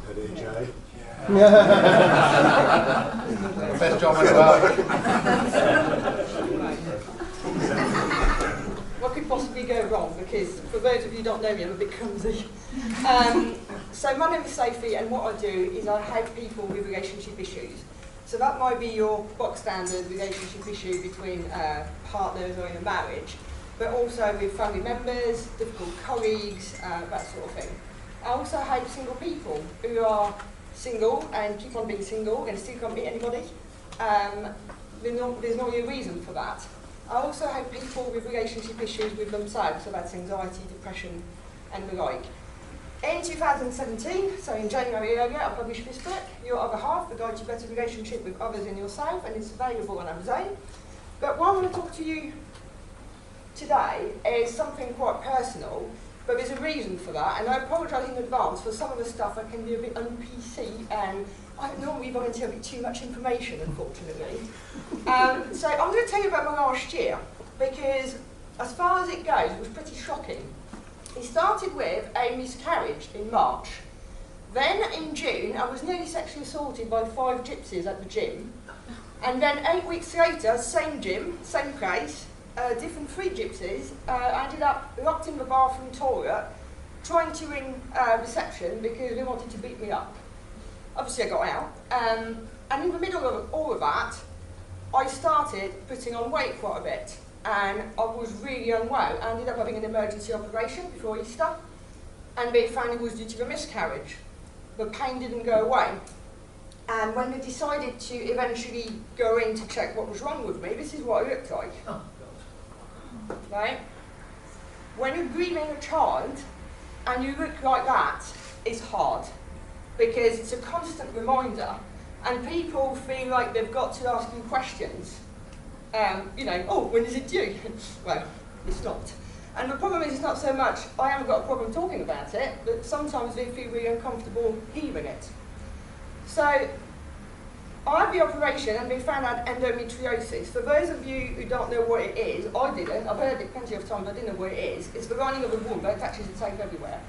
At EJ. Best job in the world. What could possibly go wrong? Because for those of you who don't know me, I'm a bit clumsy. So my name is Sophie, and what I do is I help people with relationship issues. So that might be your box standard relationship issue between partners or in a marriage, but also with family members, difficult colleagues, that sort of thing. I also help single people who are single and keep on being single and still can't meet anybody. There's no real reason for that. I also help people with relationship issues with themselves, so that's anxiety, depression, and the like. In 2017, so in January earlier, I published this book, Your Other Half, The Guide to Better Relationship with Others and Yourself, and it's available on Amazon. But what I want to talk to you today is something quite personal, but there's a reason for that, and I apologise in advance for some of the stuff that can be a bit un-PC, and I don't normally volunteer a bit too much information, unfortunately. So I'm going to tell you about my last year, because as far as it goes, it was pretty shocking. It started with a miscarriage in March. Then in June, I was nearly sexually assaulted by 5 gypsies at the gym. And then 8 weeks later, same gym, same place, different 3 gypsies. I ended up locked in the bathroom toilet, trying to ring reception because they wanted to beat me up. Obviously I got out. And in the middle of all of that, I started putting on weight quite a bit. And I was really unwell. I ended up having an emergency operation before Easter, and they found it was due to the miscarriage. The pain didn't go away. And when they decided to eventually go in to check what was wrong with me, this is what I looked like. Oh, God. Right? When you're grieving a child and you look like that, it's hard, because it's a constant reminder, and people feel like they've got to ask you questions. You know, oh, when is it due? Well, it's not. And the problem is, it's not so much I haven't got a problem talking about it, but sometimes they feel really uncomfortable hearing it. So I had the operation and they found out endometriosis. For those of you who don't know what it is, I didn't. I've heard it plenty of times, but I didn't know what it is. It's the lining of the womb, but it attaches itself everywhere.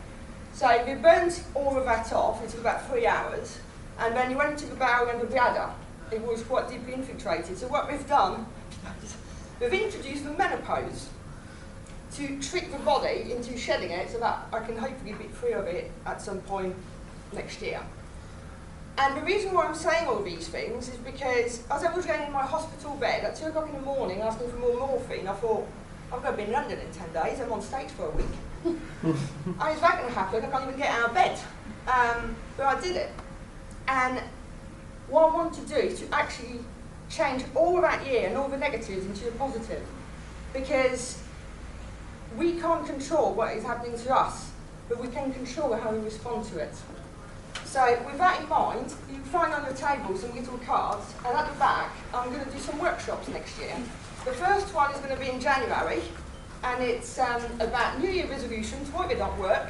So they burnt all of that off. It took about 3 hours. And then you went into the bowel and the bladder. It was quite deeply infiltrated. So what we've done, we've introduced the menopause to trick the body into shedding it so that I can hopefully be free of it at some point next year. And the reason why I'm saying all these things is because as I was laying in my hospital bed at 2 o'clock in the morning asking for more morphine, I thought, I'm going to be in London in 10 days, I'm on stage for a week. And is that going to happen? I can't even get out of bed. But I did it. And what I want to do is to actually change all of that year and all the negatives into a positive, because we can't control what is happening to us, but we can control how we respond to it. So with that in mind, you can find on your table some little cards, and at the back I'm going to do some workshops next year. The first one is going to be in January, and it's about New Year resolutions, why they don't work,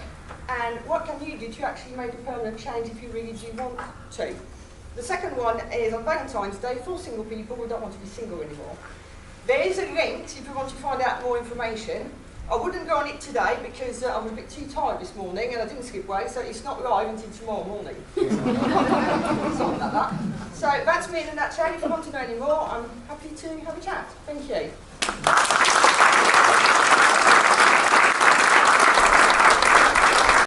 and what can you do to actually make a permanent change if you really do want to. The second one is on Valentine's Day for single people who don't want to be single anymore. There is a link if you want to find out more information. I wouldn't go on it today because I was a bit too tired this morning and I didn't skip weight, so it's not live until tomorrow morning. Something like that. So that's me in a nutshell. If you want to know any more, I'm happy to have a chat. Thank you.